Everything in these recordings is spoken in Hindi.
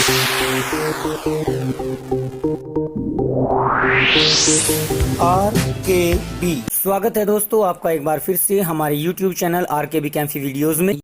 RKB स्वागत है दोस्तों आपका एक बार फिर से हमारे YouTube चैनल RKB कैंफी वीडियोस में।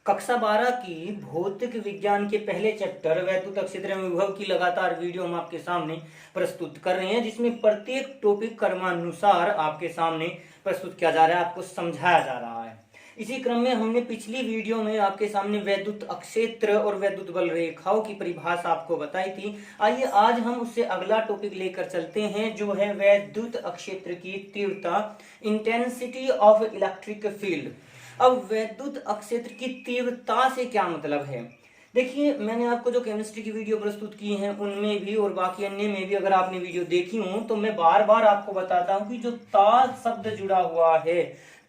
कक्षा 12 की भौतिक विज्ञान के पहले चैप्टर वैद्युत अक्षेत्र में विभव की लगातार वीडियो हम आपके सामने प्रस्तुत कर रहे हैं, जिसमें प्रत्येक टॉपिक क्रमानुसार आपके सामने प्रस्तुत किया जा रहा है, आपको समझाया जा रहा है। इसी क्रम में हमने पिछली वीडियो में आपके सामने वैद्युत अक्षेत्र और वैद्युत बल रेखाओं की परिभाषा आपको बताई थी। आइए आज हम उससे अगला टॉपिक लेकर चलते हैं, जो है वैद्युत अक्षेत्र की तीव्रता, इंटेंसिटी ऑफ इलेक्ट्रिक फील्ड। अब वैद्युत अक्षेत्र की तीव्रता से क्या मतलब है? देखिए, मैंने आपको जो केमिस्ट्री की वीडियो प्रस्तुत की हैं उनमें भी और बाकी अन्य में भी अगर आपने वीडियो देखी हो तो मैं बार बार आपको बताता हूं कि जो ता शब्द जुड़ा हुआ है,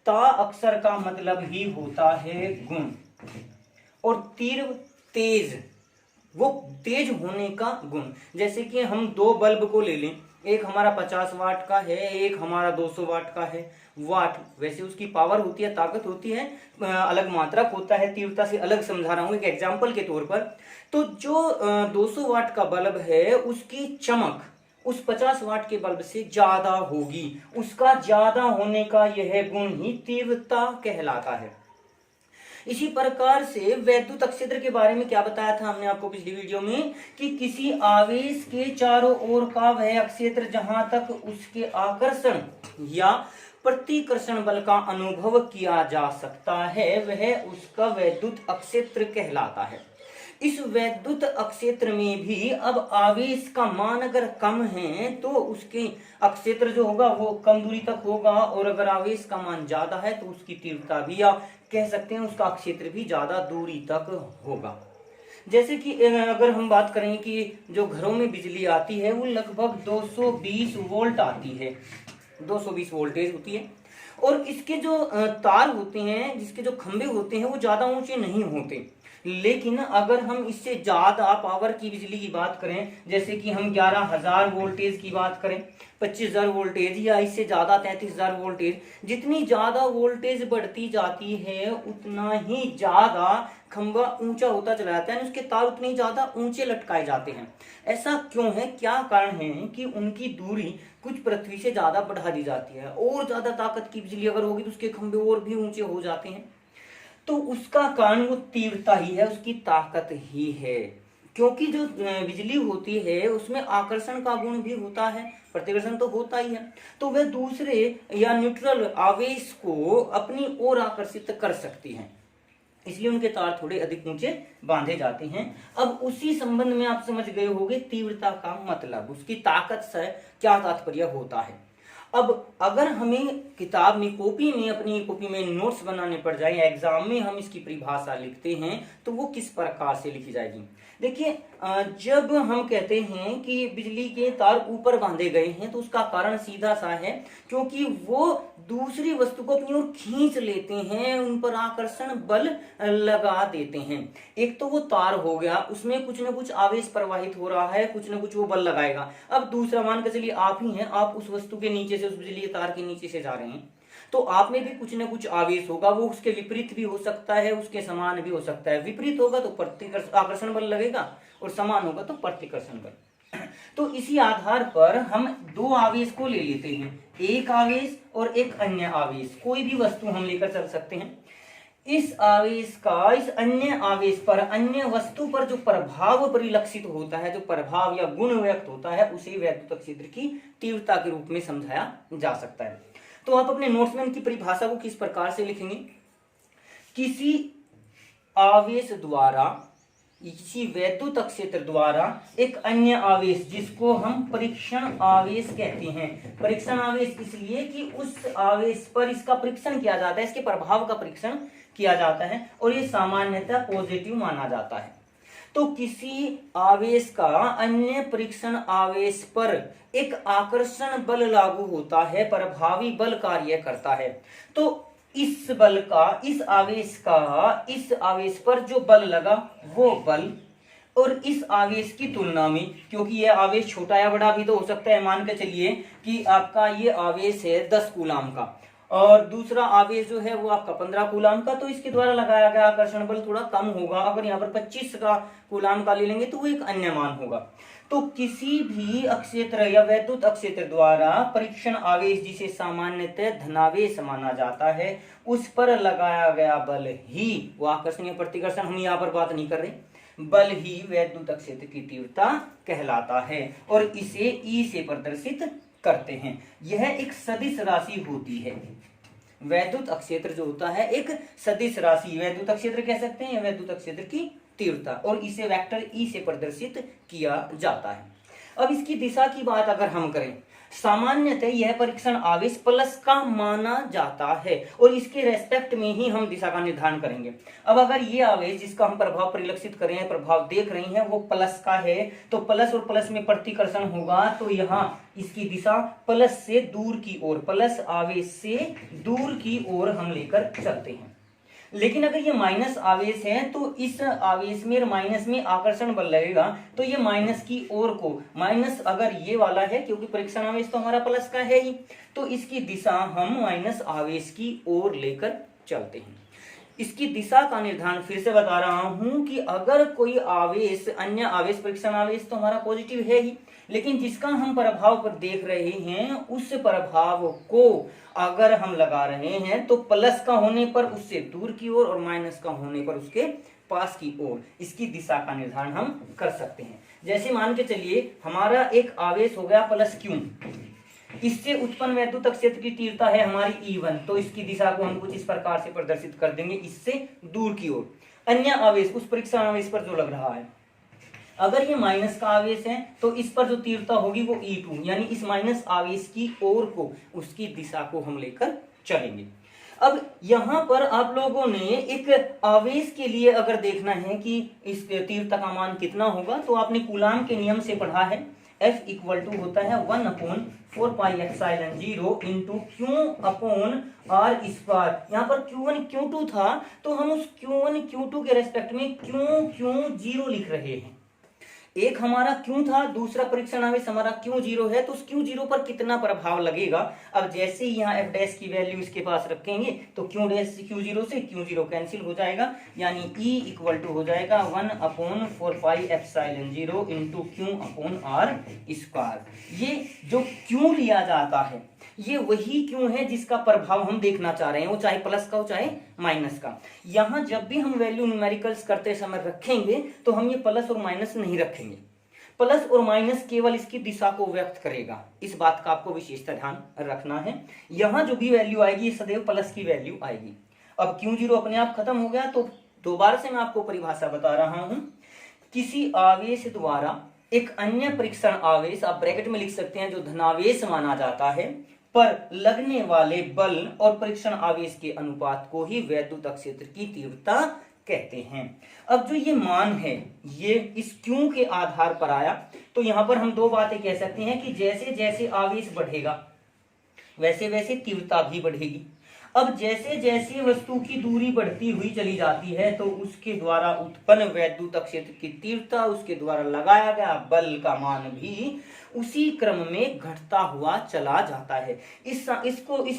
ता अक्षर का मतलब ही होता है गुण, और तीव्र तेज, वो तेज होने का गुण। जैसे कि हम दो बल्ब को ले लें, एक हमारा 50 वाट का है, एक हमारा 200 वाट का है। वाट वैसे उसकी पावर होती है, ताकत होती है, अलग मात्रक होता है, तीव्रता से अलग समझा रहा हूं एक एग्जाम्पल के तौर पर। तो जो 200 वाट का बल्ब है उसकी चमक उस 50 वाट के बल्ब से ज्यादा होगी, उसका ज्यादा होने का यह गुण ही तीव्रता कहलाता है। इसी प्रकार से वैद्युत अक्षेत्र के बारे में क्या बताया था हमने आपको पिछली वीडियो में, कि किसी आवेश के चारों ओर का वह अक्षेत्र जहां तक उसके आकर्षण या प्रतिकर्षण बल का अनुभव किया जा सकता है वह उसका वैद्युत अक्षेत्र कहलाता है। इस वैद्युत अक्षेत्र में भी अब आवेश का मान अगर कम है तो उसके अक्षेत्र जो होगा वो कम दूरी तक होगा, और अगर आवेश का मान ज्यादा है तो उसकी तीव्रता भी, या कह सकते हैं उसका क्षेत्र भी ज्यादा दूरी तक होगा। जैसे कि अगर हम बात करें कि जो घरों में बिजली आती है वो लगभग 220 वोल्ट आती है, 220 वोल्टेज होती है, और इसके जो तार होते हैं, जिसके जो खंभे होते हैं वो ज्यादा ऊंचे नहीं होते। लेकिन अगर हम इससे ज्यादा पावर की बिजली की बात करें, जैसे कि हम 11,000 वोल्टेज की बात करें, 25,000 वोल्टेज, या इससे ज्यादा 33,000 वोल्टेज, जितनी ज्यादा वोल्टेज बढ़ती जाती है उतना ही ज्यादा खंभा ऊंचा होता चला जाता है, उसके तार उतने ही ज्यादा ऊंचे लटकाए जाते हैं। ऐसा क्यों है? क्या कारण है कि उनकी दूरी कुछ पृथ्वी से ज्यादा बढ़ा दी जाती है, और ज्यादा ताकत की बिजली अगर होगी तो उसके खंभे और भी ऊंचे हो जाते हैं। तो उसका कारण वो तीव्रता ही है, उसकी ताकत ही है, क्योंकि जो बिजली होती है उसमें आकर्षण का गुण भी होता है, प्रतिकर्षण तो होता ही है, तो वह दूसरे या न्यूट्रल आवेश को अपनी ओर आकर्षित कर सकती है, इसलिए उनके तार थोड़े अधिक ऊंचे बांधे जाते हैं। अब उसी संबंध में आप समझ गए होंगे तीव्रता का मतलब, उसकी ताकत से क्या तात्पर्य होता है। अब अगर हमें किताब में, कॉपी में, अपनी कॉपी में नोट्स बनाने पड़ जाए, एग्जाम में हम इसकी परिभाषा लिखते हैं तो वो किस प्रकार से लिखी जाएगी? देखिए, जब हम कहते हैं कि बिजली के तार ऊपर बांधे गए हैं तो उसका कारण सीधा सा है, क्योंकि वो दूसरी वस्तु को अपनी ओर खींच लेते हैं, उन पर आकर्षण बल लगा देते हैं। एक तो वो तार हो गया, उसमें कुछ ना कुछ आवेश प्रवाहित हो रहा है, कुछ ना कुछ वो बल लगाएगा। अब दूसरा मान के चलिए आप ही हैं, आप उस वस्तु के नीचे से, उस बिजली के तार के नीचे से जा रहे हैं, तो आप में भी कुछ ना कुछ आवेश होगा, वो उसके विपरीत भी हो सकता है, उसके समान भी हो सकता है। विपरीत होगा तो आकर्षण बल लगेगा, और समान होगा तो प्रतिकर्षण बल। तो इसी आधार पर हम दो आवेश को ले लेते हैं, एक आवेश और एक अन्य आवेश, कोई भी वस्तु हम लेकर चल सकते हैं। इस आवेश का इस अन्य आवेश पर, अन्य वस्तु पर जो प्रभाव परिलक्षित होता है, जो प्रभाव या गुण व्यक्त होता है, उसे वैद्युत क्षेत्र की तीव्रता के रूप में समझाया जा सकता है। तो आप अपने नोट्स में इनकी परिभाषा को किस प्रकार से लिखेंगे? किसी आवेश द्वारा, इसी वैद्युत क्षेत्र द्वारा एक अन्य आवेश, जिसको हम परीक्षण आवेश कहते हैं। परीक्षण आवेश इसलिए कि उस आवेश पर इसका परीक्षण किया जाता है, इसके प्रभाव का परीक्षण किया जाता है, और ये सामान्यतः पॉजिटिव माना जाता है। तो किसी आवेश का अन्य परीक्षण आवेश पर एक आकर्षण बल लागू होता है, प्रभावी बल कार्य करता है। तो इस बल का, इस आवेश पर जो बल लगा वो बल, और इस आवेश की तुलना में, क्योंकि यह आवेश छोटा या बड़ा भी तो हो सकता है, मान के चलिए कि आपका ये आवेश है 10 कूलाम का, और दूसरा आवेश जो है वो आपका 15 कूलाम का, तो इसके द्वारा लगाया गया आकर्षण बल थोड़ा कम होगा। अगर यहाँ पर 25 का कूलाम का ले लेंगे तो वो एक अन्य मान होगा। तो किसी भी अक्षेत्र या वैद्युत अक्षेत्र द्वारा परीक्षण आवेश जिसे सामान्यतः धनावेश माना जाता है, उस पर लगाया गया बल ही, वो आकर्षण या प्रतिकर्षण हम यहाँ पर बात नहीं कर रहे, बल ही वैद्युत क्षेत्र की तीव्रता कहलाता है और इसे ई से प्रदर्शित करते हैं। यह एक सदिश राशि होती है। वैद्युत क्षेत्र जो होता है एक सदिश राशि, वैद्युत क्षेत्र कह सकते हैं, वैद्युत क्षेत्र की तीव्रता, और इसे वेक्टर ई से प्रदर्शित किया जाता है। अब इसकी दिशा की बात अगर हम करें, सामान्यतः यह परीक्षण आवेश प्लस का माना जाता है और इसके रेस्पेक्ट में ही हम दिशा का निर्धारण करेंगे। अब अगर ये आवेश जिसका हम प्रभाव परिलक्षित कर रहे हैं, प्रभाव देख रहे हैं, वो प्लस का है, तो प्लस और प्लस में प्रतिकर्षण होगा, तो यहाँ इसकी दिशा प्लस से दूर की ओर, प्लस आवेश से दूर की ओर हम लेकर चलते हैं। लेकिन अगर ये माइनस आवेश है तो इस आवेश में माइनस में आकर्षण बल लगेगा, तो ये माइनस की ओर को, माइनस अगर ये वाला है क्योंकि परीक्षण आवेश तो हमारा प्लस का है ही, तो इसकी दिशा हम माइनस आवेश की ओर लेकर चलते हैं। इसकी दिशा का निर्धारण फिर से बता रहा हूं कि अगर कोई आवेश, अन्य आवेश, परीक्षण आवेश तो हमारा पॉजिटिव है ही, लेकिन जिसका हम प्रभाव पर देख रहे हैं उस प्रभाव को अगर हम लगा रहे हैं तो प्लस का होने पर उससे दूर की ओर और माइनस का होने पर उसके पास की ओर, इसकी दिशा का निर्धारण हम कर सकते हैं। जैसे मान के चलिए हमारा एक आवेश हो गया प्लस क्यू, इससे उत्पन्न वैद्युत क्षेत्र की तीव्रता है हमारी E1, तो इसकी दिशा को हम कुछ इस प्रकार से प्रदर्शित कर देंगे, इससे दूर की ओर। अन्य आवेश उस परीक्षण आवेश पर जो लग रहा है, अगर ये माइनस का आवेश है तो इस पर जो तीव्रता होगी वो E2, यानी इस माइनस आवेश की ओर को, उसकी दिशा को हम लेकर चलेंगे। अब यहाँ पर आप लोगों ने एक आवेश के लिए अगर देखना है कि इस तीव्रता का मान कितना होगा, तो आपने कूलाम के नियम से पढ़ा है, F इक्वल टू होता है 1/4πε0 इंटू Q/R²। यहाँ पर Q1 Q2 था, तो हम उस Q1 Q2 के रेस्पेक्ट में Q0 लिख रहे हैं। एक हमारा क्यों था, दूसरा परीक्षण आवेश हमारा Q0 है, तो उस Q0 पर कितना प्रभाव लगेगा। अब जैसे ही यहाँ F डैश की वैल्यू इसके पास रखेंगे तो Q डैश Q0 से Q0 कैंसिल हो जाएगा, यानी E इक्वल टू हो जाएगा 1/4πε0 इंटू Q/R²। ये जो क्यों लिया जाता है ये वही क्यों है जिसका प्रभाव हम देखना चाह रहे हैं, वो चाहे प्लस का हो चाहे माइनस का। यहाँ जब भी हम वैल्यू न्यूमेरिकल्स करते समय रखेंगे तो हम ये प्लस और माइनस नहीं रखेंगे, प्लस और माइनस केवल इसकी दिशा को व्यक्त करेगा, इस बात का आपको विशेषता ध्यान रखना है। यहाँ जो भी वैल्यू आएगी सदैव प्लस की वैल्यू आएगी। अब Q0 अपने आप खत्म हो गया, तो दोबारा से मैं आपको परिभाषा बता रहा हूं, किसी आवेश द्वारा एक अन्य परीक्षण आवेश, आप ब्रैकेट में लिख सकते हैं, जो धनावेश माना जाता है, पर लगने वाले बल और परीक्षण आवेश के अनुपात को ही वैद्युत क्षेत्र की तीव्रता कहते हैं। अब जो ये मान है ये इस क्यों के आधार पर आया, तो यहां पर हम दो बातें कह सकते हैं कि जैसे जैसे आवेश बढ़ेगा वैसे वैसे तीव्रता भी बढ़ेगी। अब जैसे जैसे वस्तु की दूरी बढ़ती हुई चली जाती है तो उसके द्वारा उत्पन्न वैद्युत क्षेत्र की तीव्रता, उसके द्वारा लगाया गया बल का मान भी उसी क्रम में घटता हुआ चला जाता है। इस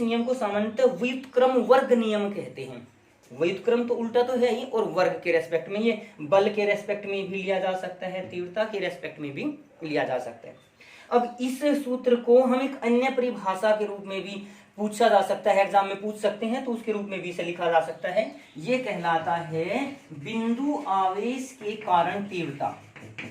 नियम को सामान्यतः व्युत्क्रम वर्ग नियम कहते हैं। व्युत्क्रम तो उल्टा तो है ही, और वर्ग के रेस्पेक्ट में, ये बल के रेस्पेक्ट में भी लिया जा सकता है, तीव्रता के रेस्पेक्ट में भी लिया जा सकता है। अब इस सूत्र को हम एक अन्य परिभाषा के रूप में भी पूछा जा सकता है, एग्जाम में पूछ सकते हैं, तो उसके रूप में भी इसे लिखा जा सकता है। ये कहलाता है बिंदु आवेश के कारण तीव्रता।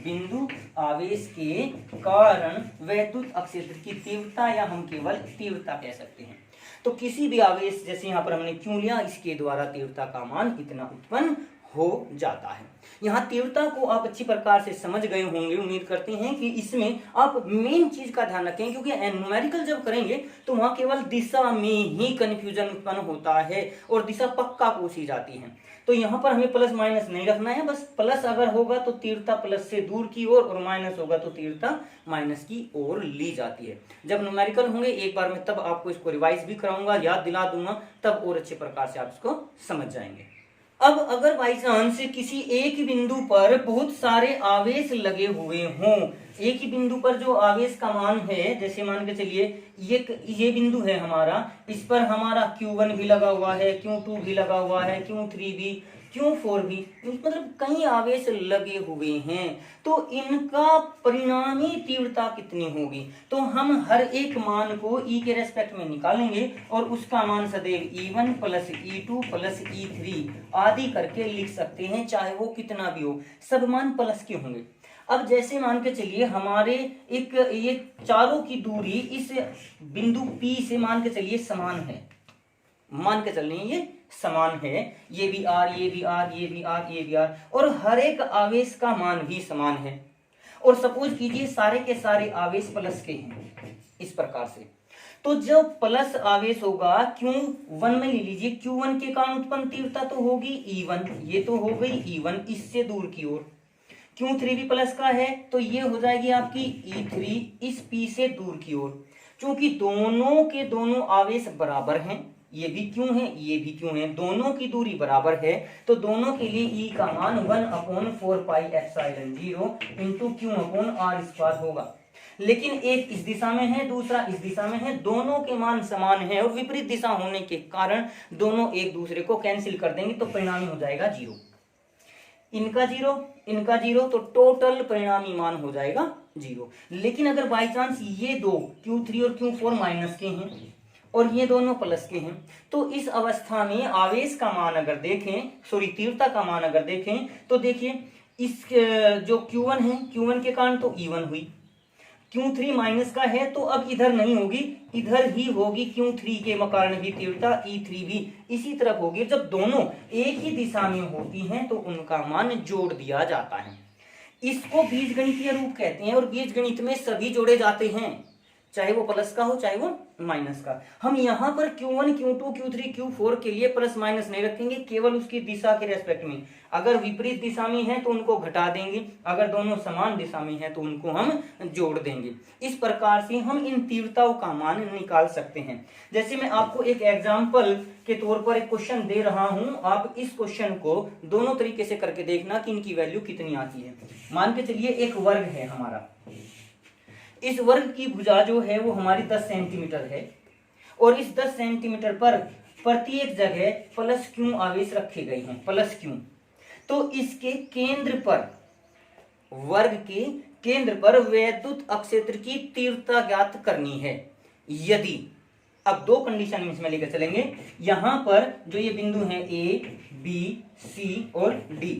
बिंदु आवेश के कारण वैद्युत क्षेत्र की तीव्रता, या हम केवल तीव्रता कह सकते हैं। तो किसी भी आवेश, जैसे यहाँ पर हमने क्यों लिया, इसके द्वारा तीव्रता का मान इतना उत्पन्न हो जाता है। यहाँ तीव्रता को आप अच्छी प्रकार से समझ गए होंगे, उम्मीद करते हैं कि इसमें आप मेन चीज का ध्यान रखें, क्योंकि न्यूमेरिकल जब करेंगे तो वहां केवल दिशा में ही कंफ्यूजन उत्पन्न होता है और दिशा पक्का पूछी जाती है। तो यहाँ पर हमें प्लस माइनस नहीं रखना है, बस प्लस अगर होगा तो तीव्रता प्लस से दूर की ओर और माइनस होगा तो तीव्रता माइनस की ओर ली जाती है। जब न्यूमेरिकल होंगे एक बार मैं तब आपको इसको रिवाइज भी कराऊंगा, याद दिला दूंगा, तब और अच्छे प्रकार से आप इसको समझ जाएंगे। अब अगर बाई चांस किसी एक बिंदु पर बहुत सारे आवेश लगे हुए हों, एक ही बिंदु पर जो आवेश का मान है, जैसे मान के चलिए ये बिंदु है हमारा, इस पर हमारा Q1 भी लगा हुआ है, Q2 भी लगा हुआ है, Q3 भी, Q4 भी, मतलब कई आवेश लगे हुए हैं, तो इनका परिणामी तीव्रता कितनी होगी? तो हम हर एक मान को E के रेस्पेक्ट में निकालेंगे और उसका मान सदैव E1 plus E2 plus E3 आदि करके लिख सकते हैं, चाहे वो कितना भी हो, सब मान प्लस के होंगे। अब जैसे मान के चलिए हमारे एक ये चारों की दूरी इस बिंदु P से मान के चलिए समान है, मान के चल रही है ये समान है, ये भी R, ये भी R, ये भी R, ये भी R, और हर एक आवेश का मान भी समान है, और सपोज कीजिए सारे के सारे आवेश प्लस के हैं इस प्रकार से, तो जब प्लस आवेश होगा Q1 में ले लीजिए, Q1 के कारण उत्पन्न तीव्रता तो होगी E1, ये तो हो गई E1 इससे दूर की ओर, Q3 भी प्लस का है तो ये हो जाएगी आपकी E3 इस P से दूर की ओर। क्योंकि दोनों के दोनों आवेश बराबर हैं, ये भी क्यों है, ये भी क्यों है, दोनों की दूरी बराबर है, तो दोनों के लिए E का मान 1/4 पाई एप्सिलॉन 0 इंटू Q/r² होगा। लेकिन एक इस दिशा में है, दूसरा इस दिशा में है, दोनों के मान समान है और विपरीत दिशा होने के कारण दोनों एक दूसरे को कैंसिल कर देंगे, तो परिणामी हो जाएगा 0, इनका 0, इनका 0, तो टोटल परिणामी मान हो जाएगा 0। लेकिन अगर बाई चांस ये दो Q3 और Q4 माइनस के हैं और ये दोनों प्लस के हैं, तो इस अवस्था में आवेश का मान अगर देखें, सॉरी तीव्रता का मान अगर देखें, तो देखिए इस जो Q1 है, Q1 के कारण तो E1 हुई, Q3 माइनस का है तो अब इधर नहीं होगी, इधर ही होगी, Q3 के कारण भी तीव्रता E3 भी इसी तरफ होगी। जब दोनों एक ही दिशा में होती हैं तो उनका मान जोड़ दिया जाता है। इसको बीजगणितीय रूप कहते हैं और बीजगणित में सभी जोड़े जाते हैं, चाहे वो प्लस का हो चाहे वो माइनस का। हम यहाँ पर Q1, Q2, Q3, Q4 के लिए प्लस माइनस नहीं रखेंगे, केवल उसकी दिशा के रेस्पेक्ट में। अगर विपरीत दिशा में है तो उनको घटा देंगे, अगर दोनों समान दिशा में है तो उनको हम जोड़ देंगे। इस प्रकार से हम इन तीव्रताओं का मान निकाल सकते हैं। जैसे मैं आपको एक एग्जाम्पल के तौर पर एक क्वेश्चन दे रहा हूं, आप इस क्वेश्चन को दोनों तरीके से करके देखना कि इनकी वैल्यू कितनी आती है। मान के चलिए एक वर्ग है हमारा, इस वर्ग की भुजा जो है वो हमारी 10 सेंटीमीटर है और इस 10 सेंटीमीटर पर प्रत्येक जगह प्लस Q आवेश रखे गए हैं, प्लस Q। तो इसके केंद्र पर, वर्ग के केंद्र पर वैद्युत अक्षेत्र की तीव्रता ज्ञात करनी है। यदि, अब दो कंडीशन इसमें लेकर चलेंगे, यहां पर जो ये बिंदु है A, B, C और D,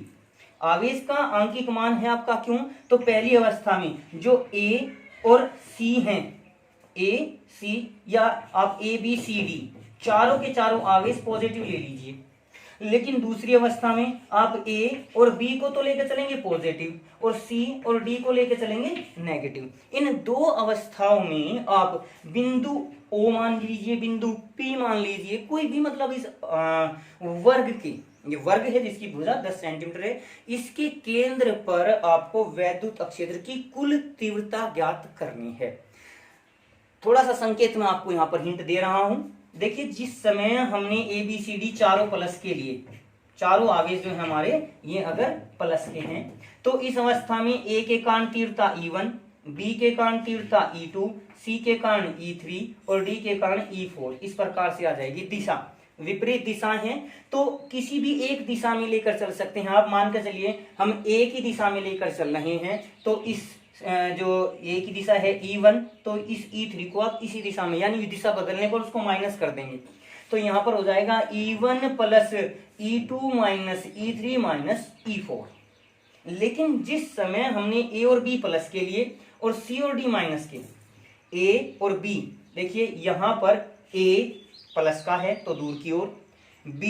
आवेश का आंकिक मान है आपका Q। तो पहली अवस्था में जो A और C हैं, A, C या आप A, B, C, D चारों के चारों आवेश पॉजिटिव ले लीजिए। लेकिन दूसरी अवस्था में आप A और B को तो लेकर चलेंगे पॉजिटिव और C और D को लेकर चलेंगे नेगेटिव। इन दो अवस्थाओं में आप बिंदु O मान लीजिए, बिंदु P मान लीजिए, कोई भी, मतलब इस वर्ग के, ये वर्ग है जिसकी भुजा 10 सेंटीमीटर है, इसके केंद्र पर आपको वैद्युत अक्षेत्र की कुल तीव्रता ज्ञात करनी है। थोड़ा सा संकेत मैं आपको यहाँ पर हिंट दे रहा हूं। देखिए, जिस समय हमने ABCD चारों प्लस के लिए, चारों आवेश जो है हमारे ये अगर प्लस के हैं, तो इस अवस्था में A के कारण तीव्रता E1, B के कारण तीव्रता E2, C के कारण E3 और D के कारण E4, इस प्रकार से आ जाएगी। दिशा विपरीत दिशा है तो किसी भी एक दिशा में लेकर चल सकते हैं आप। मान कर चलिए हम एक ही दिशा में लेकर चल रहे हैं, तो इस जो एक ही दिशा है E1, तो इस E3 को आप इसी दिशा में, यानी दिशा बदलने पर उसको माइनस कर देंगे, तो यहाँ पर हो जाएगा E1 plus E2 minus E3 minus E4। लेकिन जिस समय हमने A और B प्लस के लिए और C और D माइनस के, A और B, देखिए यहाँ पर A प्लस का है तो दूर की ओर, B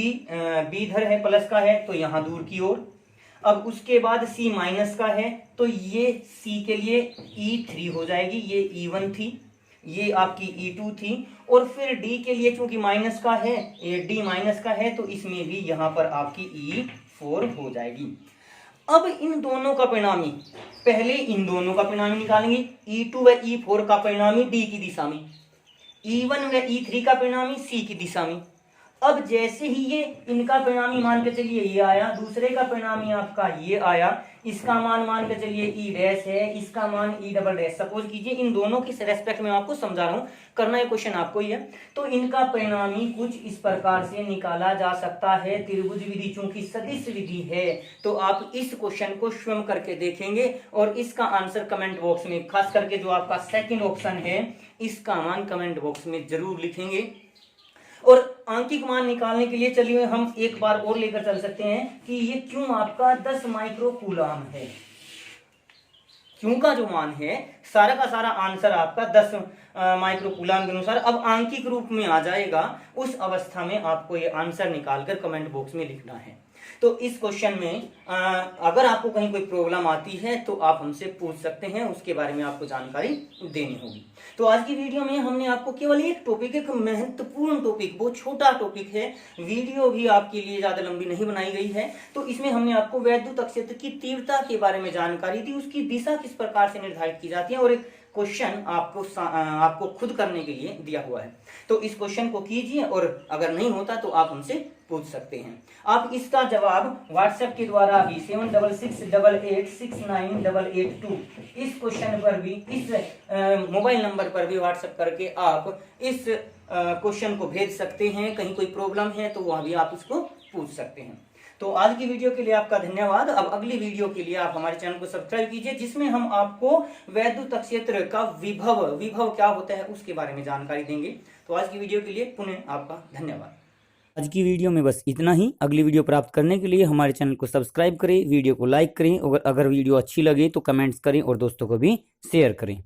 इधर है प्लस का है तो यहाँ दूर की ओर। अब उसके बाद C माइनस का है तो ये C के लिए E3 हो जाएगी, ये E1 थी, ये आपकी E2 थी, और फिर D के लिए चूंकि माइनस का है, ये D माइनस का है, तो इसमें भी यहाँ पर आपकी E4 हो जाएगी। अब इन दोनों का परिणामी, पहले इन दोनों का परिणामी निकालेंगे, E2 व E4 का परिणामी D की दिशा में, E1 व E3 का परिणामी C की दिशा में। अब जैसे ही ये इनका परिणामी मान के चलिए ये आया, दूसरे का परिणामी आपका ये आया, इसका मान के चलिए ई डैश है, इसका मान ई डबल डैश, सपोज कीजिए इन दोनों की रेस्पेक्ट में आपको समझा रहा हूँ, करना ये क्वेश्चन आपको ही है। तो इनका परिणामी कुछ इस प्रकार से निकाला जा सकता है, त्रिभुज विधि चूंकि सदिश विधि है तो आप इस क्वेश्चन को स्वयं करके देखेंगे और इसका आंसर कमेंट बॉक्स में, खास करके जो आपका सेकंड ऑप्शन है इसका मान कमेंट बॉक्स में जरूर लिखेंगे। और आंकिक मान निकालने के लिए चलिए हम एक बार और लेकर चल सकते हैं कि ये क्यों आपका 10 माइक्रो कूलम है। क्यों का जो मान है सारा का सारा आंसर आपका 10 माइक्रो कूलम के अनुसार अब आंकिक रूप में आ जाएगा। उस अवस्था में आपको ये आंसर निकालकर कमेंट बॉक्स में लिखना है। तो इस क्वेश्चन में अगर आपको कहीं कोई प्रॉब्लम आती है तो आप हमसे पूछ सकते हैं, उसके बारे में आपको जानकारी देनी होगी। तो आज की वीडियो में हमने आपको केवल एक टॉपिक, एक महत्वपूर्ण टॉपिक, बहुत छोटा टॉपिक है, वीडियो भी आपके लिए ज्यादा लंबी नहीं बनाई गई है, तो इसमें हमने आपको वैद्युत क्षेत्र की तीव्रता के बारे में जानकारी दी, उसकी दिशा किस प्रकार से निर्धारित की जाती है और एक क्वेश्चन आपको खुद करने के लिए दिया हुआ है। तो इस क्वेश्चन को कीजिए और अगर नहीं होता तो आप हमसे पूछ सकते हैं। आप इसका जवाब व्हाट्सएप के द्वारा भी 7668869882 इस क्वेश्चन पर भी, इस मोबाइल नंबर पर भी व्हाट्सएप करके आप इस क्वेश्चन को भेज सकते हैं। कहीं कोई प्रॉब्लम है तो वहां भी आप इसको पूछ सकते हैं। तो आज की वीडियो के लिए आपका धन्यवाद। अब अगली वीडियो के लिए आप हमारे चैनल को सब्सक्राइब कीजिए, जिसमें हम आपको वैद्युत क्षेत्र का विभव क्या होता है उसके बारे में जानकारी देंगे। तो आज की वीडियो के लिए पुनः आपका धन्यवाद। आज की वीडियो में बस इतना ही। अगली वीडियो प्राप्त करने के लिए हमारे चैनल को सब्सक्राइब करें, वीडियो को लाइक करें और अगर वीडियो अच्छी लगे तो कमेंट्स करें और दोस्तों को भी शेयर करें।